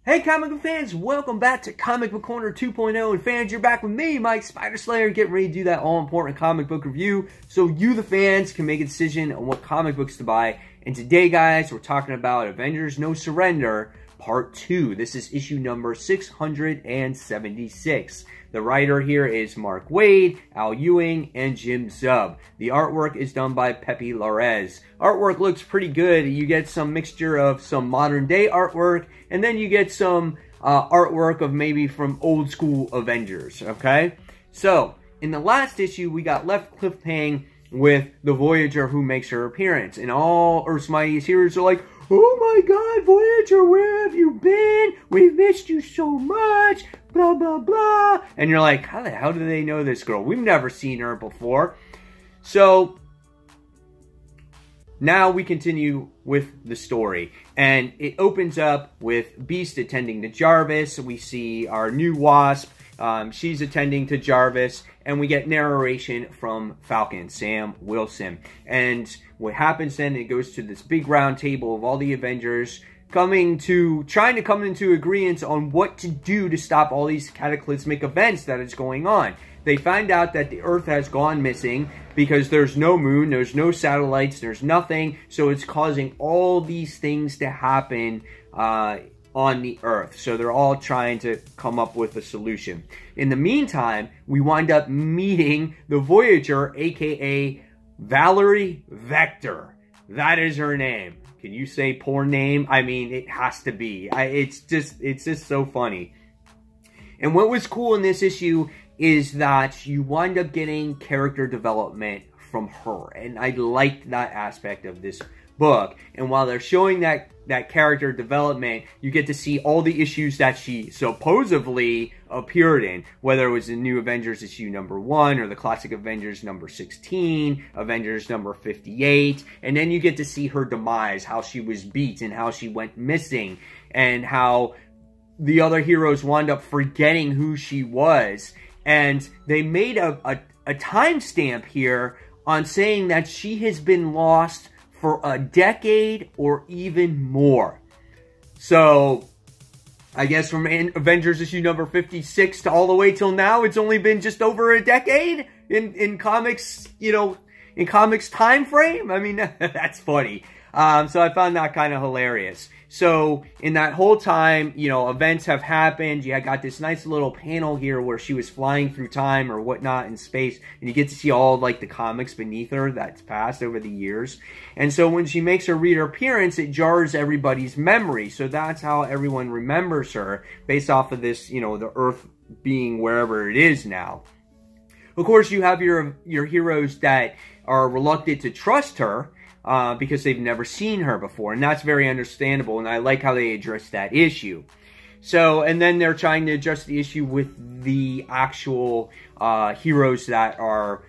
Hey comic book fans, welcome back to Comic Book Corner 2.0, and fans, you're back with me, Mike Spider Slayer, getting ready to do that all-important comic book review so you, the fans, can make a decision on what comic books to buy. And today, guys, we're talking about Avengers No Surrender, Part 2. This is issue number 676. The writer here is Mark Waid, Al Ewing, and Jim Zub. The artwork is done by Pepe Larraz. Artwork looks pretty good. You get some mixture of some modern-day artwork, and then you get some artwork of maybe from old-school Avengers, okay? So, in the last issue, we got left cliffhanging with the Voyager who makes her appearance. And all Earth's mightiest heroes are like, "Oh my god, Voyager, where have you been? We've missed you so much, blah, blah, blah." And you're like, how the hell do they know this girl? We've never seen her before. So, now we continue with the story. And it opens up with Beast attending to Jarvis. We see our new Wasp. She's attending to Jarvis, and we get narration from Falcon, Sam Wilson. And what happens then, it goes to this big round table of all the Avengers trying to come into agreement on what to do to stop all these cataclysmic events that is going on. They find out that the Earth has gone missing because there's no moon, there's no satellites, there's nothing, so it's causing all these things to happen on the Earth. So they're all trying to come up with a solution. In the meantime, we wind up meeting the Voyager, aka Valerie Vector. That is her name. Can you say poor name? I mean, it has to be. It's just so funny. And what was cool in this issue is that you wind up getting character development from her. And I liked that aspect of this book. And while they're showing that character development, you get to see all the issues that she supposedly appeared in, whether it was the New Avengers issue number 1 or the Classic Avengers number 16, Avengers number 58, and then you get to see her demise, how she was beat and how she went missing, and how the other heroes wound up forgetting who she was. And they made a timestamp here on saying that she has been lost for a decade or even more. So, I guess from Avengers issue number 56 to all the way till now, it's only been just over a decade in comics, in comics time frame. I mean, that's funny. So I found that kind of hilarious. So in that whole time, events have happened. You got this nice little panel here where she was flying through time or whatnot in space, and you get to see all like the comics beneath her that's passed over the years. And so when she makes her reader appearance, it jars everybody's memory. So that's how everyone remembers her, based off of this, the Earth being wherever it is now. Of course, you have your heroes that are reluctant to trust her, because they've never seen her before, and that's very understandable, and I like how they address that issue. So, and then they're trying to address the issue with the actual heroes that are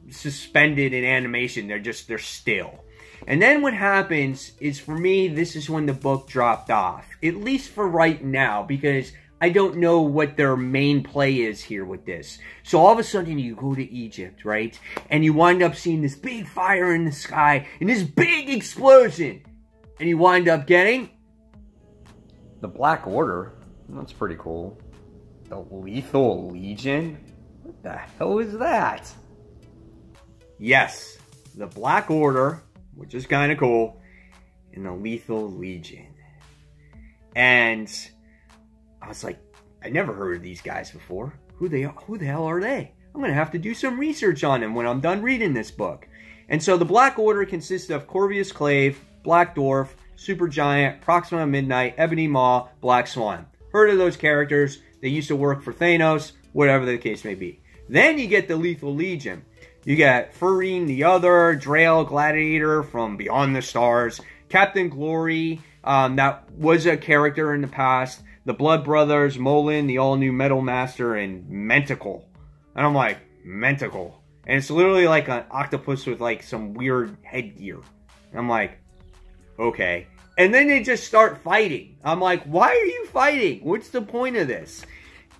suspended in animation. They're still. And then what happens is, for me, this is when the book dropped off, at least for right now, because I don't know what their main play is here with this. So all of a sudden you go to Egypt, right? And you wind up seeing this big fire in the sky and this big explosion. And you wind up getting the Black Order. That's pretty cool. The Lethal Legion? What the hell is that? Yes, the Black Order, which is kind of cool, and the Lethal Legion. And I was like, I never heard of these guys before. Who the hell are they? I'm going to have to do some research on them when I'm done reading this book. And so the Black Order consists of Corvus Clave, Black Dwarf, Supergiant, Proxima Midnight, Ebony Maw, Black Swan. Heard of those characters. They used to work for Thanos, whatever the case may be. Then you get the Lethal Legion. You get Furine the Other, Drail Gladiator from Beyond the Stars, Captain Glory, that was a character in the past, the Blood Brothers, Molin, the all-new Metal Master, and Mentacle. And I'm like, Mentacle. And it's literally like an octopus with like some weird headgear. And I'm like, okay. And then they just start fighting. I'm like, why are you fighting? What's the point of this?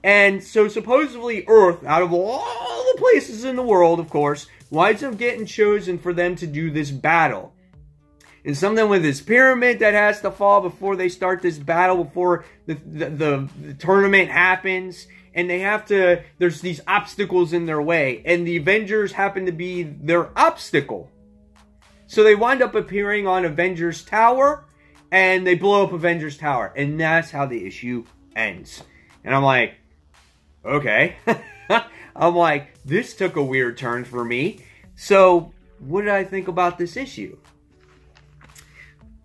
And so supposedly Earth, out of all the places in the world, of course, winds up getting chosen for them to do this battle. and something with this pyramid that has to fall before they start this battle, before the tournament happens. And they have to, there's these obstacles in their way, and the Avengers happen to be their obstacle. So they wind up appearing on Avengers Tower, and they blow up Avengers Tower. And that's how the issue ends. And I'm like, okay. I'm like, this took a weird turn for me. So, what did I think about this issue?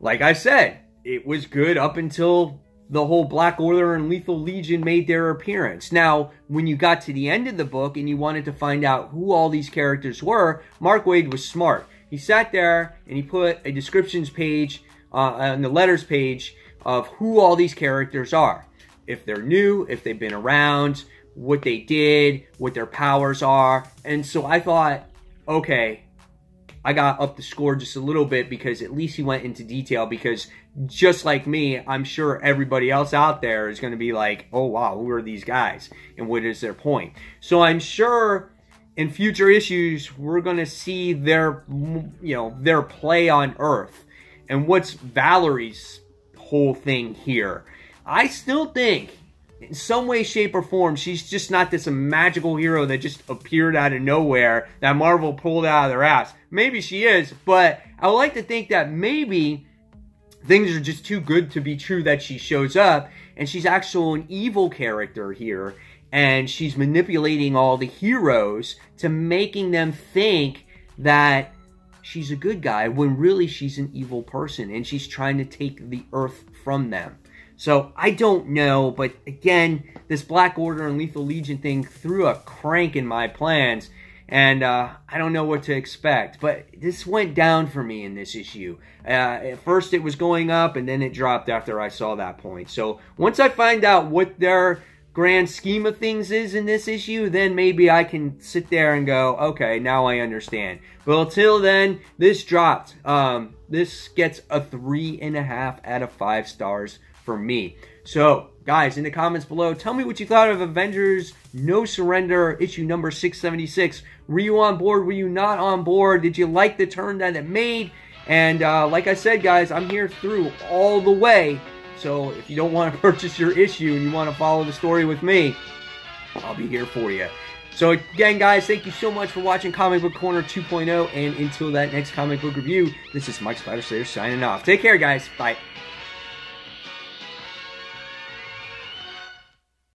Like I said, it was good up until the whole Black Order and Lethal Legion made their appearance. Now, when you got to the end of the book and you wanted to find out who all these characters were, Mark Waid was smart. He sat there and he put a descriptions page on the letters page of who all these characters are. If they're new, if they've been around, what they did, what their powers are. And so I thought, okay, I got up the score just a little bit because at least he went into detail, because just like me, I'm sure everybody else out there is going to be like, oh wow, who are these guys? And what is their point? So I'm sure in future issues, we're going to see their, their play on Earth. And what's Valerie's whole thing here? I still think, in some way, shape, or form, she's just not this magical hero that just appeared out of nowhere that Marvel pulled out of their ass. Maybe she is, but I would like to think that maybe things are just too good to be true that she shows up, and she's actually an evil character here, and she's manipulating all the heroes to making them think that she's a good guy when really she's an evil person, and she's trying to take the Earth from them. So, I don't know, but again, this Black Order and Lethal Legion thing threw a crank in my plans, and I don't know what to expect. But this went down for me in this issue. At first it was going up, and then it dropped after I saw that point. So, once I find out what their grand scheme of things is in this issue, then maybe I can sit there and go, okay, now I understand. But until then, this dropped. This gets a 3.5 out of 5 stars for me. So, guys, in the comments below, tell me what you thought of Avengers No Surrender issue number 676. Were you on board? Were you not on board? Did you like the turn that it made? And like I said, guys, I'm here through all the way. So if you don't want to purchase your issue and you want to follow the story with me, I'll be here for you. So again, guys, thank you so much for watching Comic Book Corner 2.0. And until that next comic book review, this is Mike Spider Slayer signing off. Take care, guys. Bye.